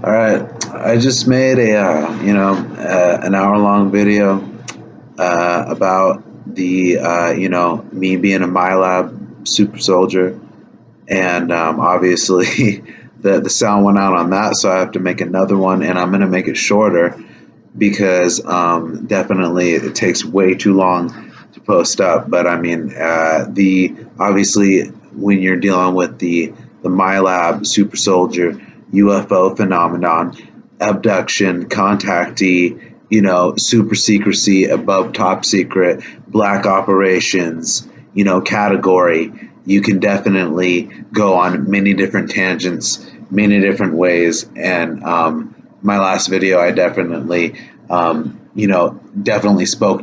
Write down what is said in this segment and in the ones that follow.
All right, I just made an hour-long video about me being a MyLab super soldier, and obviously the sound went out on that, so I have to make another one, and I'm gonna make it shorter because definitely it takes way too long to post up. But I mean, the obviously when you're dealing with the MyLab super soldier UFO phenomenon, abduction, contactee, super secrecy, above top secret, black operations, category, you can definitely go on many different tangents, many different ways. And my last video, I definitely spoke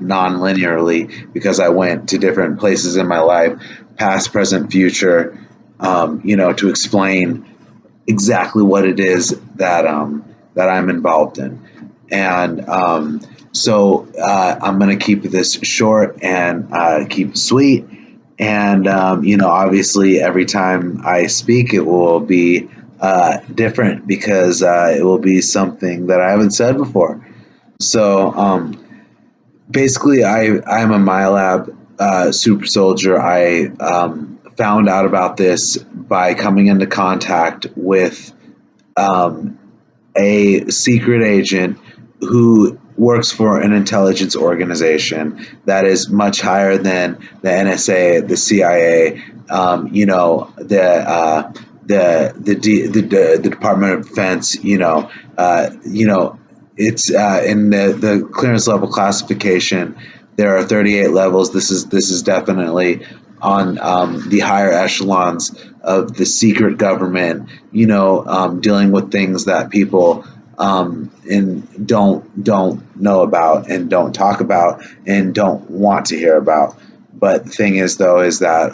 non-linearly because I went to different places in my life, past, present, future, to explain exactly what it is that I'm involved in. And I'm going to keep this short and keep it sweet. And obviously, every time I speak, it will be different because it will be something that I haven't said before. So basically, I'm a MyLab super soldier. I found out about this by coming into contact with a secret agent who works for an intelligence organization that is much higher than the NSA, the CIA, the Department of Defense. It's in the clearance level classification. There are 38 levels. This is definitely on the higher echelons of the secret government. Dealing with things that people and don't know about and don't talk about and don't want to hear about. But the thing is, though, is that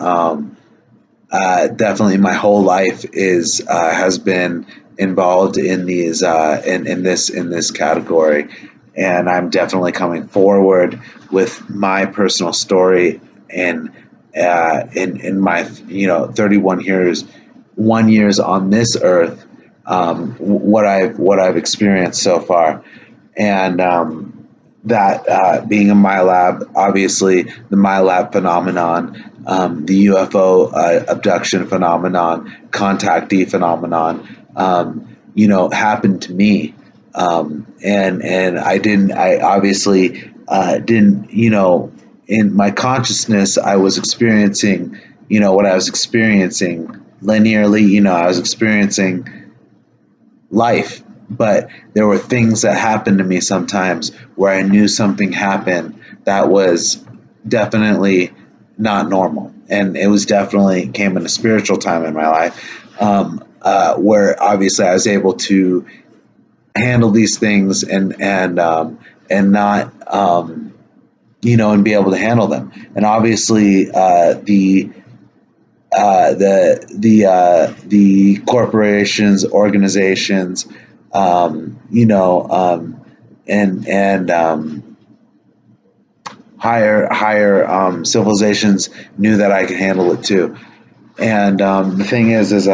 definitely my whole life has been involved in these in this category, and I'm definitely coming forward with my personal story and in my 31 years on this earth, what I've experienced so far. And that being in MyLab, obviously the MyLab phenomenon, the UFO abduction phenomenon, contactee phenomenon, happened to me. And I obviously didn't, in my consciousness, I was experiencing, what I was experiencing linearly. I was experiencing life, but there were things that happened to me sometimes where I knew something happened that was definitely not normal, and it was definitely came in a spiritual time in my life, where obviously I was able to handle these things and not and be able to handle them. And obviously the corporations, organizations, and higher civilizations knew that I could handle it too. And the thing is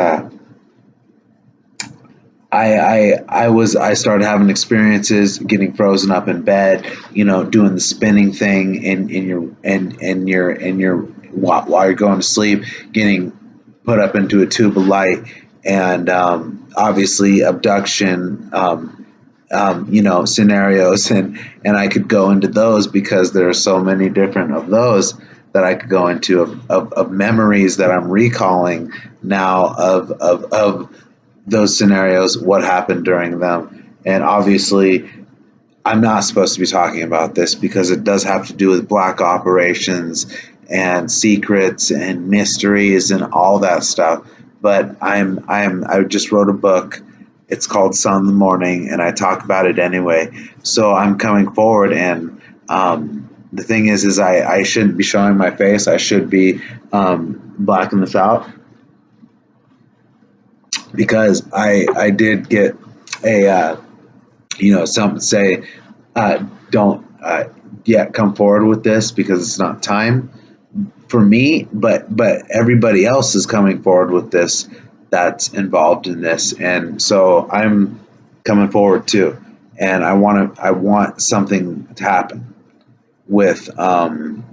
I started having experiences getting frozen up in bed, doing the spinning thing in your while you're going to sleep, getting put up into a tube of light, and obviously abduction, scenarios, and I could go into those because there are so many different of those that I could go into of memories that I'm recalling now of those scenarios, what happened during them. And obviously I'm not supposed to be talking about this because it does have to do with black operations and secrets and mysteries and all that stuff. But I just wrote a book. It's called Sun in the Morning, and I talk about it anyway. So I'm coming forward, and the thing is I shouldn't be showing my face. I should be blacking this out, because I did get a some say don't yet come forward with this because it's not time for me, but everybody else is coming forward with this that's involved in this. And so I'm coming forward too, and I want something to happen with well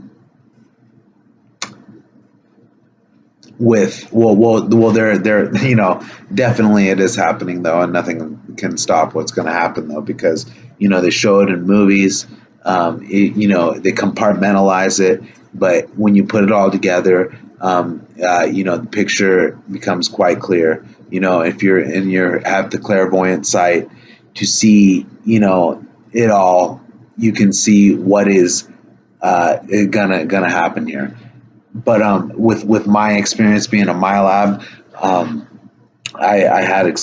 there definitely it is happening though, and nothing can stop what's going to happen though, because they show it in movies. They compartmentalize it, but when you put it all together, the picture becomes quite clear. If you're in your have the clairvoyant sight to see it all, you can see what is gonna happen here. But with my experience being a MyLab, I had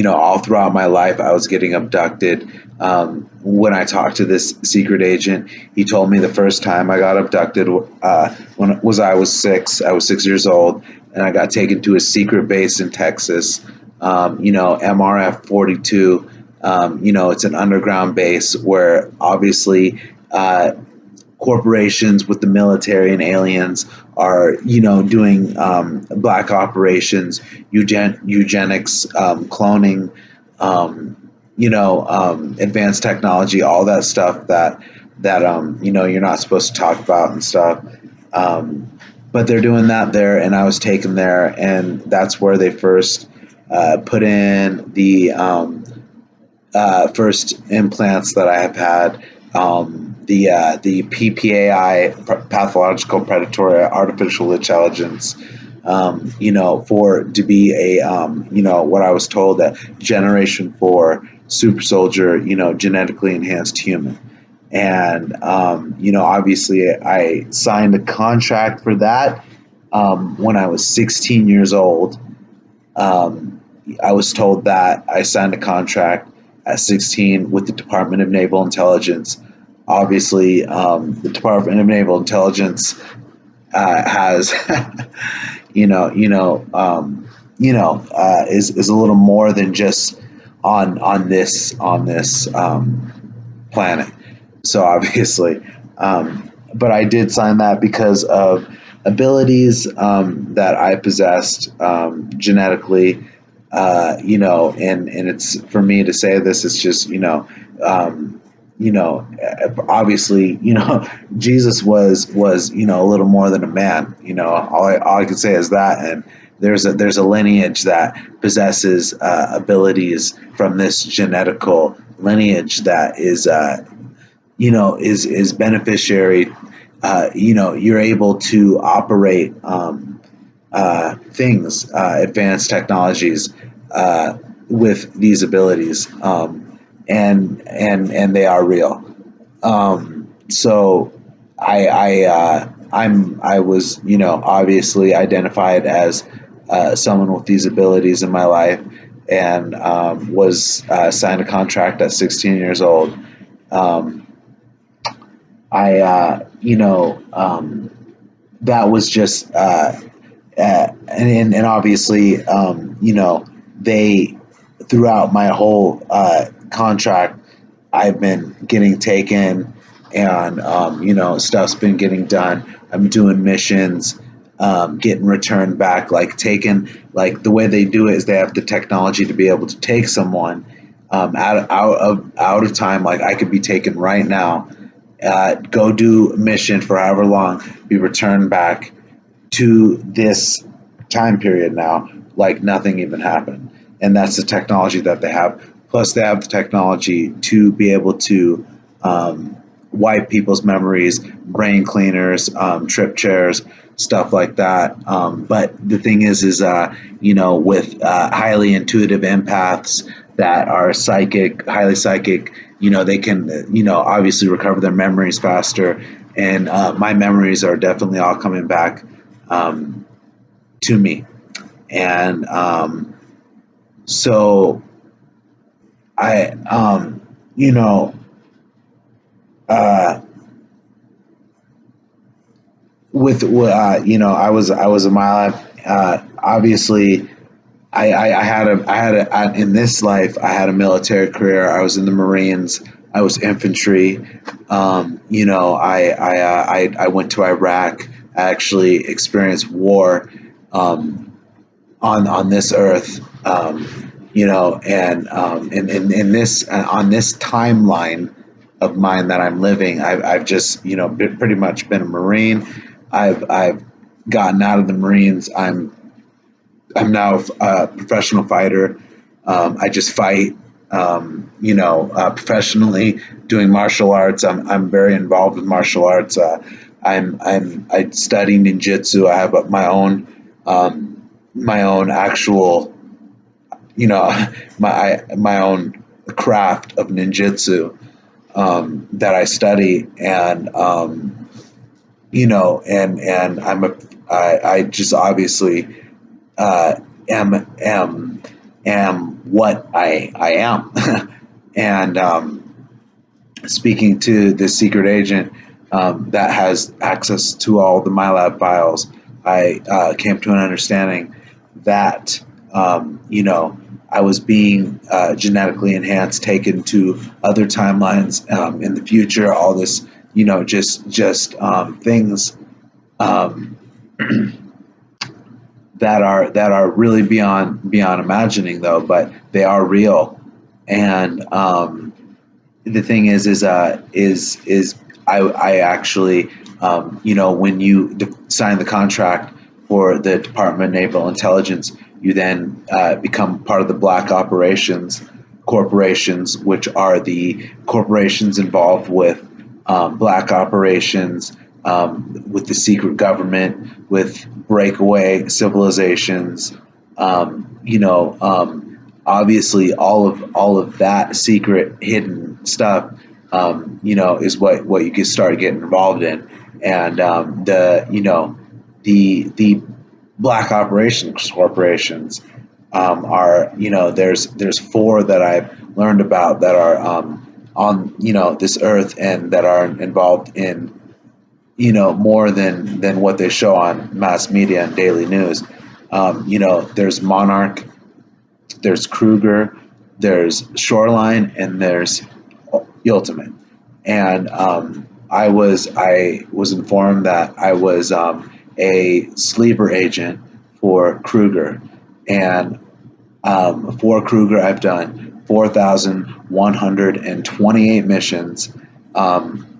all throughout my life I was getting abducted. When I talked to this secret agent, he told me the first time I got abducted when I was 6. I was 6 years old, and I got taken to a secret base in Texas. MRF 42. It's an underground base where obviously corporations with the military and aliens are doing black operations, eugenics, cloning, advanced technology, all that stuff that you're not supposed to talk about and stuff. But they're doing that there, and I was taken there, and that's where they first put in the first implants that I have had. The PPAI, pathological predatory artificial intelligence, for to be a what I was told, that Generation 4 Supersoldier, genetically enhanced human. And obviously I signed a contract for that when I was 16 years old. I was told that I signed a contract at 16 with the Department of Naval Intelligence. Obviously, the Department of Naval Intelligence has, is a little more than just on this planet. So obviously, but I did sign that because of abilities that I possessed genetically. And it's for me to say this. It's just obviously, Jesus was a little more than a man. All I can say is that, and there's a lineage that possesses abilities from this genetical lineage that is is beneficiary. You're able to operate things, advanced technologies with these abilities, and they are real. So I was obviously identified as someone with these abilities in my life, and was signed a contract at 16 years old. That was just and obviously they, throughout my whole contract, I've been getting taken, and stuff's been getting done. I'm doing missions, getting returned back, like taken, like the way they do it is they have the technology to be able to take someone out of time. Like I could be taken right now, go do a mission for however long, be returned back to this time period now, like nothing even happened. And that's the technology that they have. Plus, they have the technology to be able to wipe people's memories, brain cleaners, trip chairs, stuff like that. But the thing is with highly intuitive empaths that are psychic, highly psychic, they can, obviously recover their memories faster. And my memories are definitely all coming back to me. And so I, I was a mile. Obviously, I had in this life, I had a military career. I was in the Marines. I was infantry. I went to Iraq. I actually experienced war on this earth. And in this on this timeline of mine that I'm living, I've just pretty much been a Marine. I've gotten out of the Marines. I'm now a professional fighter. I just fight, professionally, doing martial arts. I'm very involved with martial arts. I study ninjutsu. I have my own actual, my own craft of ninjutsu, that I study, and and I just obviously uh, am what I am. And speaking to the secret agent that has access to all the MyLab files, I came to an understanding that I was being genetically enhanced, taken to other timelines in the future. All this, just things um, that are really beyond imagining, though, but they are real. And the thing is I actually, when you sign the contract for the Department of Naval Intelligence, you then become part of the Black Operations corporations, which are the corporations involved with black operations, with the secret government, with breakaway civilizations. Obviously, all of that secret, hidden stuff, is what you can start getting involved in. And the black operations corporations are, there's four that I've learned about that are on this earth, and that are involved in more than what they show on mass media and daily news. There's Monarch, there's Kruger, there's Shoreline, and there's Ultimate. And I was informed that I was a sleeper agent for Kruger. And for Kruger, I've done 4,128 missions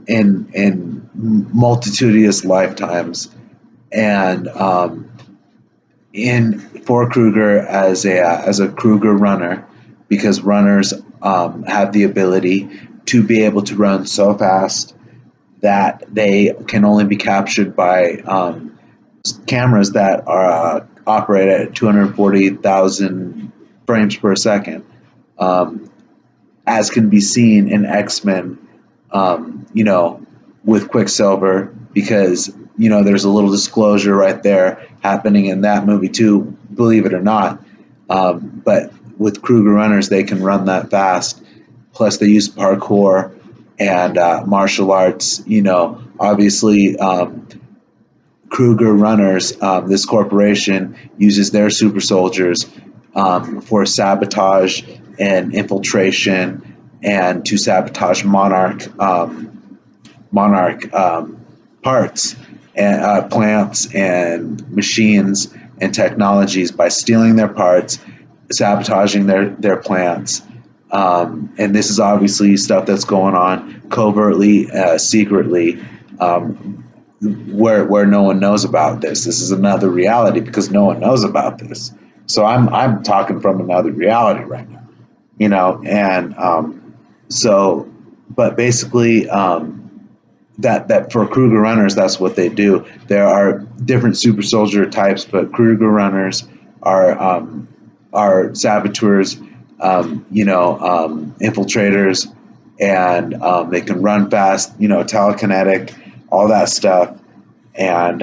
in multitudinous lifetimes. And in for Kruger, as a Kruger runner, because runners have the ability to be able to run so fast that they can only be captured by cameras that are operate at 240,000 frames per second, as can be seen in X-Men, with Quicksilver, because there's a little disclosure right there happening in that movie too, believe it or not. But with Kruger runners, they can run that fast. Plus, they use parkour and martial arts. Obviously, Kruger runners, this corporation uses their super soldiers for sabotage and infiltration, and to sabotage Monarch parts and plants and machines and technologies, by stealing their parts, sabotaging their plants. And this is obviously stuff that's going on covertly, secretly, where no one knows about this. This is another reality because no one knows about this. So I'm talking from another reality right now, and but basically, that for Kruger runners, that's what they do. There are different super soldier types, but Kruger runners are saboteurs, infiltrators, and they can run fast, telekinetic, all that stuff. And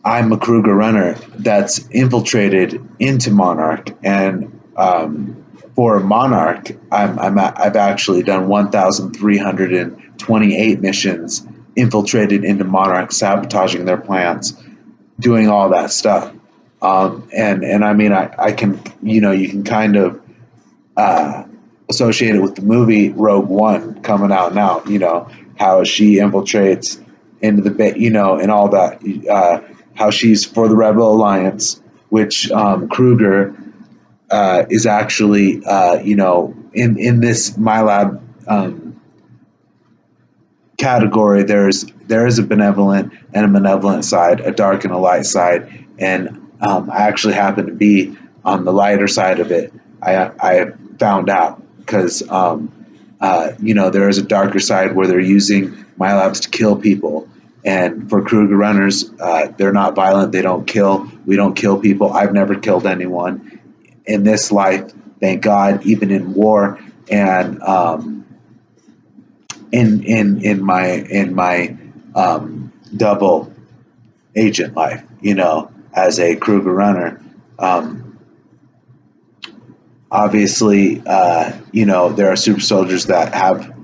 I'm a Kruger runner that's infiltrated into Monarch, and for Monarch, I've actually done 1,328 missions, infiltrated into Monarch, sabotaging their plants, doing all that stuff. And I mean, I can, you can kind of associate it with the movie Rogue One coming out now. How she infiltrates into the and all that. How she's for the Rebel Alliance, which Kruger is actually, in this MyLab category, there is a benevolent and a malevolent side, a dark and a light side, and I actually happen to be on the lighter side of it. I found out because there is a darker side where they're using MyLabs to kill people. And for Kruger runners, they're not violent. They don't kill. We don't kill people. I've never killed anyone in this life, thank God. Even in war and in my double agent life, as a Kruger runner, obviously, there are super soldiers that have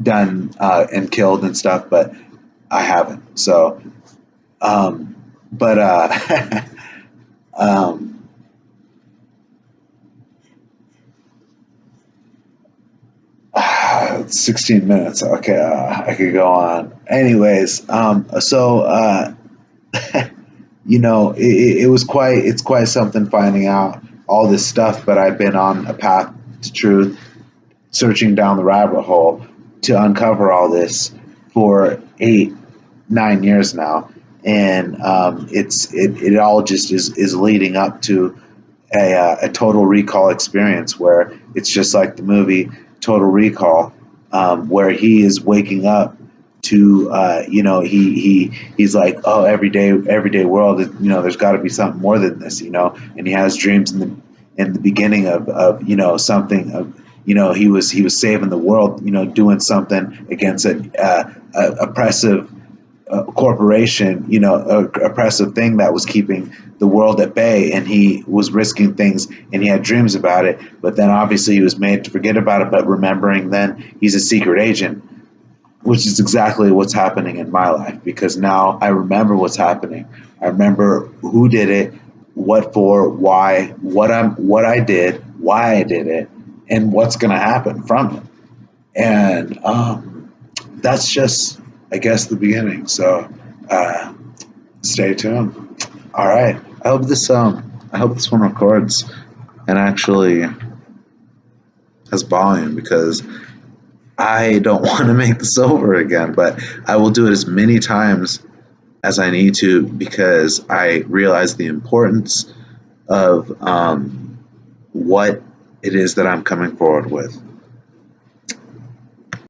done and killed and stuff, but I haven't. So, but 16 minutes. Okay, I could go on. Anyways, it's quite something finding out all this stuff, but I've been on a path to truth, searching down the rabbit hole to uncover all this for 8-9 years now, and it all just is leading up to a Total Recall experience where it's just like the movie Total Recall, where he is waking up to he's like, oh, everyday world, there's got to be something more than this, and he has dreams in the beginning of something of, he was saving the world, doing something against a oppressive corporation, oppressive thing that was keeping the world at bay, and he was risking things, and he had dreams about it, but then obviously he was made to forget about it, but remembering then he's a secret agent, which is exactly what's happening in my life, because now I remember what's happening. I remember who did it, what for, why, what I did, why I did it, and what's going to happen from it. And that's just, I guess, the beginning. So stay tuned. All right. I hope this one records and actually has volume, because I don't want to make this over again, but I will do it as many times as I need to, because I realize the importance of what it is that I'm coming forward with.